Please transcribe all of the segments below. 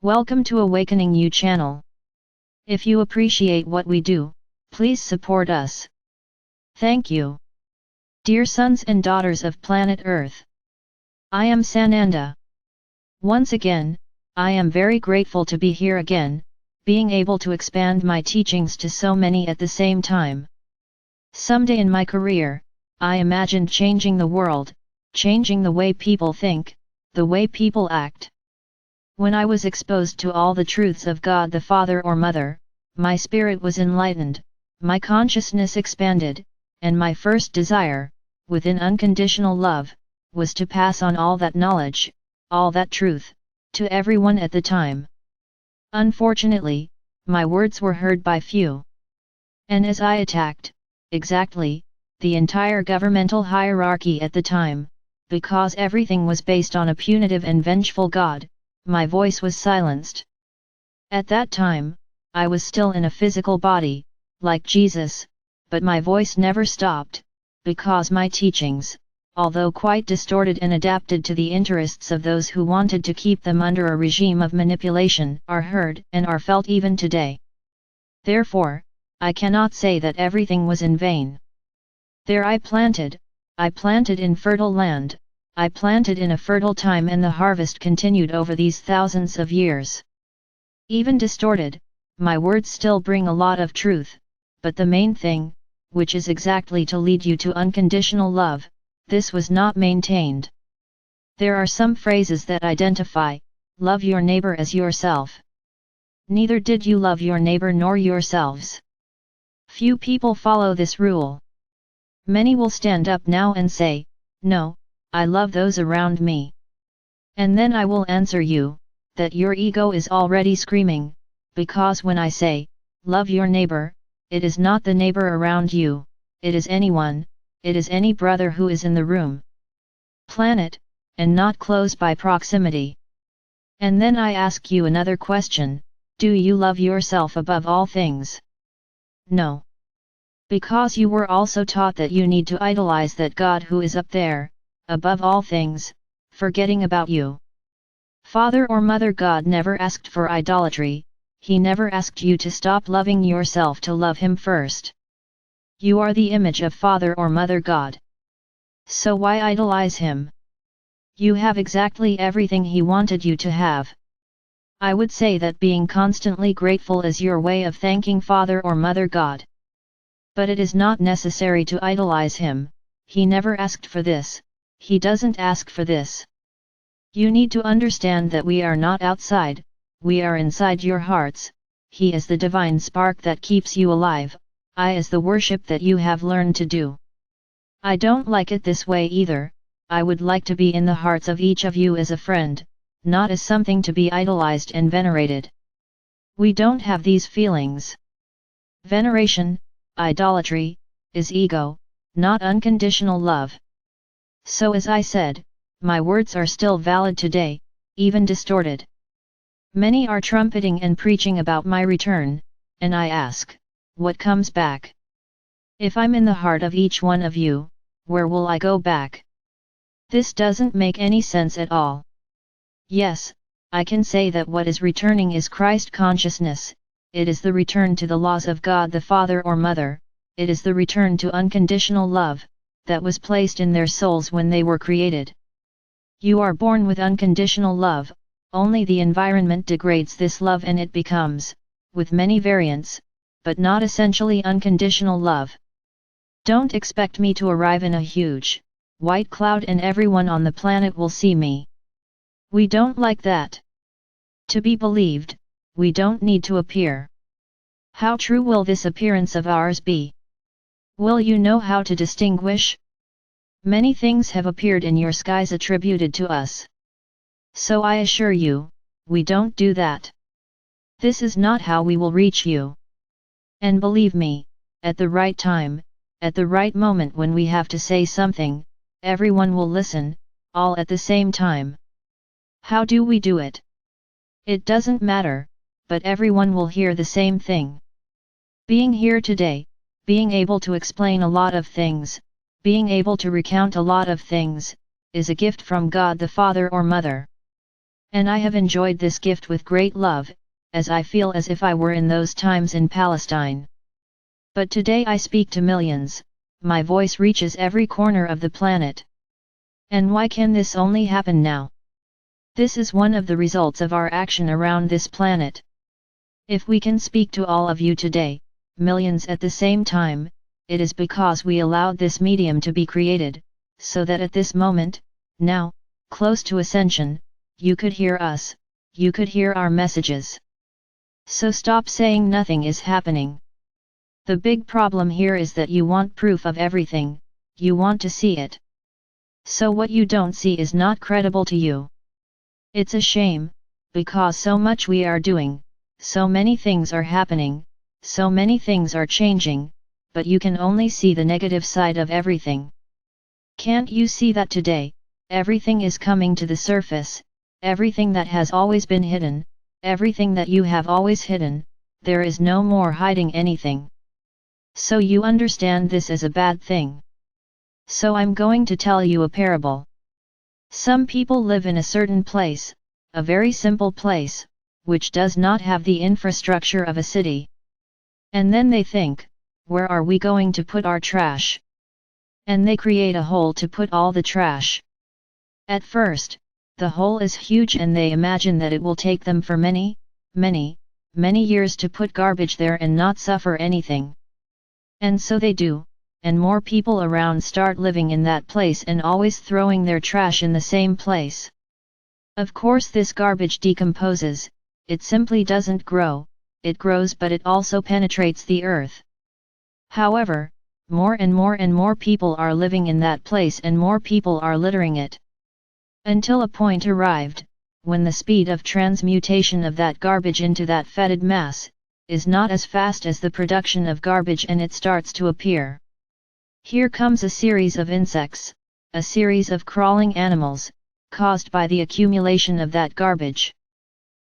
Welcome to Awakening You channel. If you appreciate what we do, please support us. Thank you. Dear sons and daughters of planet Earth, I am Sananda. Once again, I am very grateful to be here again, being able to expand my teachings to so many at the same time. Someday in my career, I imagined changing the world, changing the way people think, the way people act. When I was exposed to all the truths of God the Father or Mother, my spirit was enlightened, my consciousness expanded, and my first desire, within unconditional love, was to pass on all that knowledge, all that truth, to everyone at the time. Unfortunately, my words were heard by few. And as I attacked, exactly, the entire governmental hierarchy at the time, because everything was based on a punitive and vengeful God, my voice was silenced. At that time, I was still in a physical body, like Jesus, but my voice never stopped, because my teachings, although quite distorted and adapted to the interests of those who wanted to keep them under a regime of manipulation, are heard and are felt even today. Therefore, I cannot say that everything was in vain. There I planted in fertile land, I planted in a fertile time, and the harvest continued over these thousands of years. Even distorted, my words still bring a lot of truth, but the main thing, which is exactly to lead you to unconditional love, this was not maintained. There are some phrases that identify, love your neighbor as yourself. Neither did you love your neighbor nor yourselves. Few people follow this rule. Many will stand up now and say, no, I love those around me. And then I will answer you, that your ego is already screaming, because when I say, love your neighbor, it is not the neighbor around you, it is anyone, it is any brother who is in the room, planet, and not close by proximity. And then I ask you another question, do you love yourself above all things? No. Because you were also taught that you need to idolize that God who is up there, above all things, forgetting about you. Father or Mother God never asked for idolatry, He never asked you to stop loving yourself to love Him first. You are the image of Father or Mother God. So why idolize Him? You have exactly everything He wanted you to have. I would say that being constantly grateful is your way of thanking Father or Mother God. But it is not necessary to idolize Him, He never asked for this, He doesn't ask for this. You need to understand that we are not outside, we are inside your hearts, He is the divine spark that keeps you alive, I is the worship that you have learned to do. I don't like it this way either, I would like to be in the hearts of each of you as a friend, not as something to be idolized and venerated. We don't have these feelings. Veneration, idolatry, is ego, not unconditional love. So as I said, my words are still valid today, even distorted. Many are trumpeting and preaching about my return, and I ask, what comes back? If I'm in the heart of each one of you, where will I go back? This doesn't make any sense at all. Yes, I can say that what is returning is Christ consciousness, it is the return to the laws of God the Father or Mother, it is the return to unconditional love, that was placed in their souls when they were created. You are born with unconditional love, only the environment degrades this love and it becomes, with many variants, but not essentially unconditional love. Don't expect me to arrive in a huge, white cloud and everyone on the planet will see me. We don't like that. To be believed, we don't need to appear. How true will this appearance of ours be? Will you know how to distinguish? Many things have appeared in your skies attributed to us. So I assure you, we don't do that. This is not how we will reach you. And believe me, at the right time, at the right moment when we have to say something, everyone will listen, all at the same time. How do we do it? It doesn't matter, but everyone will hear the same thing. Being here today, being able to explain a lot of things, being able to recount a lot of things, is a gift from God the Father or Mother. And I have enjoyed this gift with great love, as I feel as if I were in those times in Palestine. But today I speak to millions, my voice reaches every corner of the planet. And why can this only happen now? This is one of the results of our action around this planet. If we can speak to all of you today, millions at the same time, it is because we allowed this medium to be created, so that at this moment, now, close to ascension, you could hear us, you could hear our messages. So stop saying nothing is happening. The big problem here is that you want proof of everything, you want to see it. So what you don't see is not credible to you. It's a shame, because so much we are doing, so many things are happening, so many things are changing, but you can only see the negative side of everything. Can't you see that today, everything is coming to the surface, everything that has always been hidden, everything that you have always hidden, there is no more hiding anything. So you understand this as a bad thing. So I'm going to tell you a parable. Some people live in a certain place, a very simple place, which does not have the infrastructure of a city. And then they think, where are we going to put our trash? And they create a hole to put all the trash. At first, the hole is huge and they imagine that it will take them for many years to put garbage there and not suffer anything. And so they do, and more people around start living in that place and always throwing their trash in the same place. Of course this garbage decomposes, it simply doesn't grow, it grows but it also penetrates the earth. However, more and more people are living in that place and more people are littering it. Until a point arrived, when the speed of transmutation of that garbage into that fetid mass, is not as fast as the production of garbage and it starts to appear. Here comes a series of insects, a series of crawling animals, caused by the accumulation of that garbage.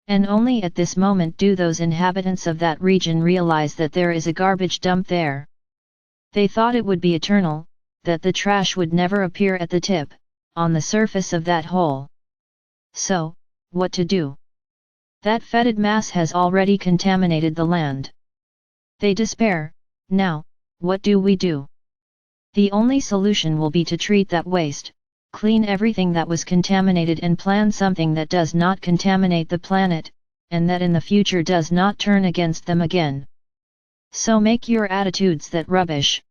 And only at this moment do those inhabitants of that region realize that there is a garbage dump there. They thought it would be eternal, that the trash would never appear at the tip, on the surface of that hole. So, what to do? That fetid mass has already contaminated the land. They despair. Now, what do we do? The only solution will be to treat that waste, clean everything that was contaminated and plan something that does not contaminate the planet, and that in the future does not turn against them again. So make your attitudes that rubbish.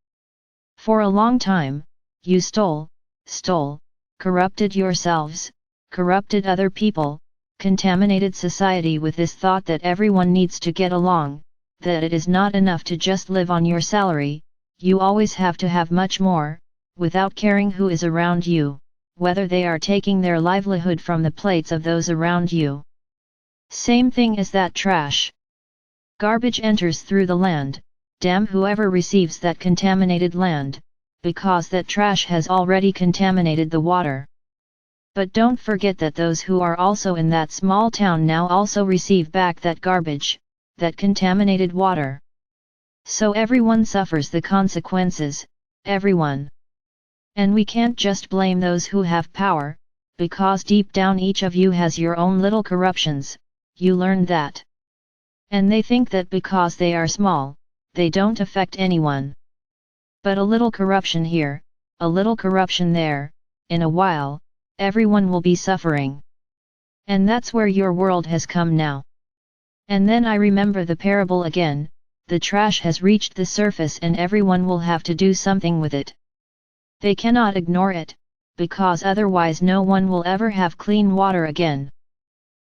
For a long time, you stole, corrupted yourselves, corrupted other people, contaminated society with this thought that everyone needs to get along, that it is not enough to just live on your salary, you always have to have much more, without caring who is around you, whether they are taking their livelihood from the plates of those around you. Same thing as that trash. Garbage enters through the land, damn whoever receives that contaminated land, because that trash has already contaminated the water. But don't forget that those who are also in that small town now also receive back that garbage, that contaminated water. So everyone suffers the consequences, everyone. And we can't just blame those who have power, because deep down each of you has your own little corruptions, you learned that. And they think that because they are small, they don't affect anyone. But a little corruption here, a little corruption there, in a while, everyone will be suffering. And that's where your world has come now. And then I remember the parable again, the trash has reached the surface and everyone will have to do something with it. They cannot ignore it, because otherwise no one will ever have clean water again.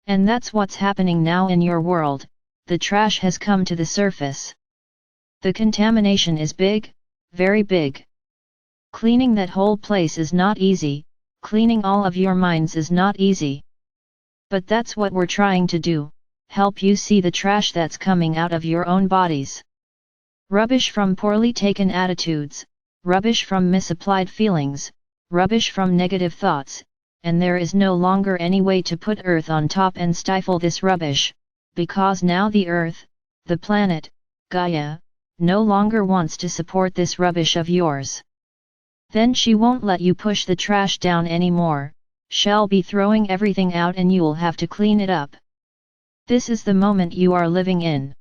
And that's what's happening now in your world, the trash has come to the surface. The contamination is big, very big. Cleaning that whole place is not easy, cleaning all of your minds is not easy. But that's what we're trying to do, help you see the trash that's coming out of your own bodies. Rubbish from poorly taken attitudes, rubbish from misapplied feelings, rubbish from negative thoughts, and there is no longer any way to put earth on top and stifle this rubbish, because now the earth, the planet, Gaia, no longer wants to support this rubbish of yours. Then she won't let you push the trash down anymore, shall be throwing everything out and you'll have to clean it up. This is the moment you are living in.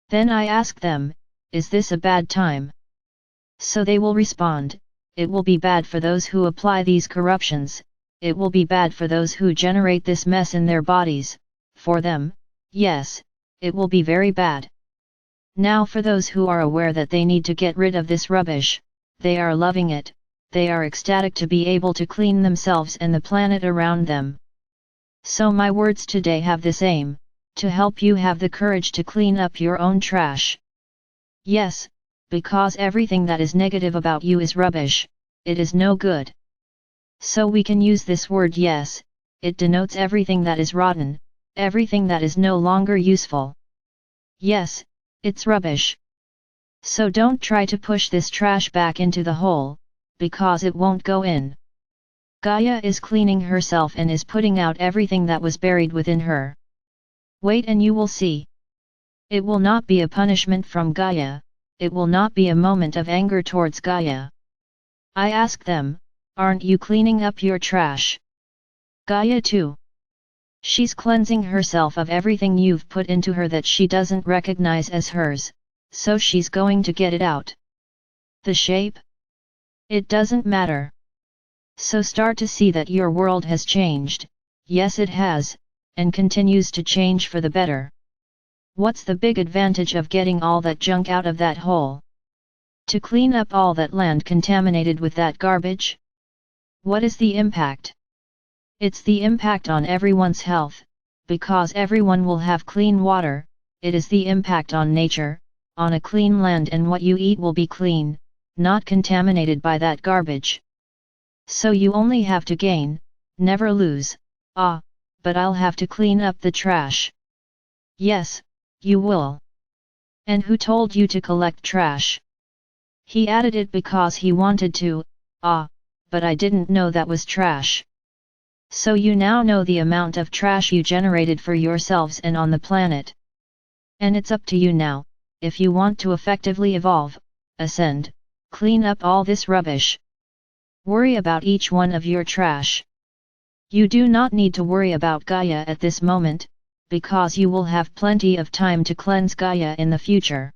Then I ask them, is this a bad time? So they will respond, it will be bad for those who apply these corruptions, it will be bad for those who generate this mess in their bodies, for them, yes, it will be very bad. Now for those who are aware that they need to get rid of this rubbish, they are loving it, they are ecstatic to be able to clean themselves and the planet around them. So my words today have this aim, to help you have the courage to clean up your own trash. Yes, because everything that is negative about you is rubbish, it is no good. So we can use this word yes, it denotes everything that is rotten, everything that is no longer useful. Yes, it's rubbish. So don't try to push this trash back into the hole, because it won't go in. Gaia is cleaning herself and is putting out everything that was buried within her. Wait and you will see. It will not be a punishment from Gaia, it will not be a moment of anger towards Gaia. I ask them, aren't you cleaning up your trash? Gaia too. She's cleansing herself of everything you've put into her that she doesn't recognize as hers, so she's going to get it out. The shape? It doesn't matter. So start to see that your world has changed, yes it has, and continues to change for the better. What's the big advantage of getting all that junk out of that hole? To clean up all that land contaminated with that garbage? What is the impact? It's the impact on everyone's health, because everyone will have clean water, it is the impact on nature, on a clean land, and what you eat will be clean, not contaminated by that garbage. So you only have to gain, never lose. But I'll have to clean up the trash. Yes, you will. And who told you to collect trash? He added it because he wanted to, but I didn't know that was trash. So you now know the amount of trash you generated for yourselves and on the planet. And it's up to you now, if you want to effectively evolve, ascend, clean up all this rubbish. Worry about each one of your trash. You do not need to worry about Gaia at this moment, because you will have plenty of time to cleanse Gaia in the future.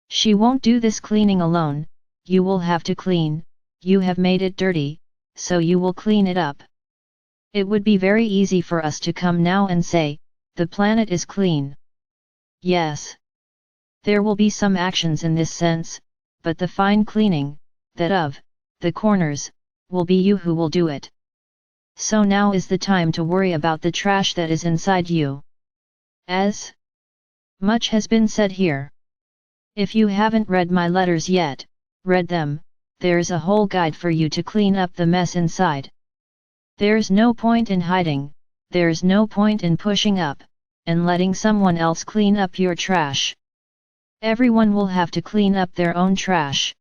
She won't do this cleaning alone, you will have to clean, you have made it dirty, so you will clean it up. It would be very easy for us to come now and say, the planet is clean. Yes. There will be some actions in this sense, but the fine cleaning, that of, the corners, will be you who will do it. So now is the time to worry about the trash that is inside you. As much has been said here. If you haven't read my letters yet, read them, there's a whole guide for you to clean up the mess inside. There's no point in hiding, there's no point in pushing up, and letting someone else clean up your trash. Everyone will have to clean up their own trash.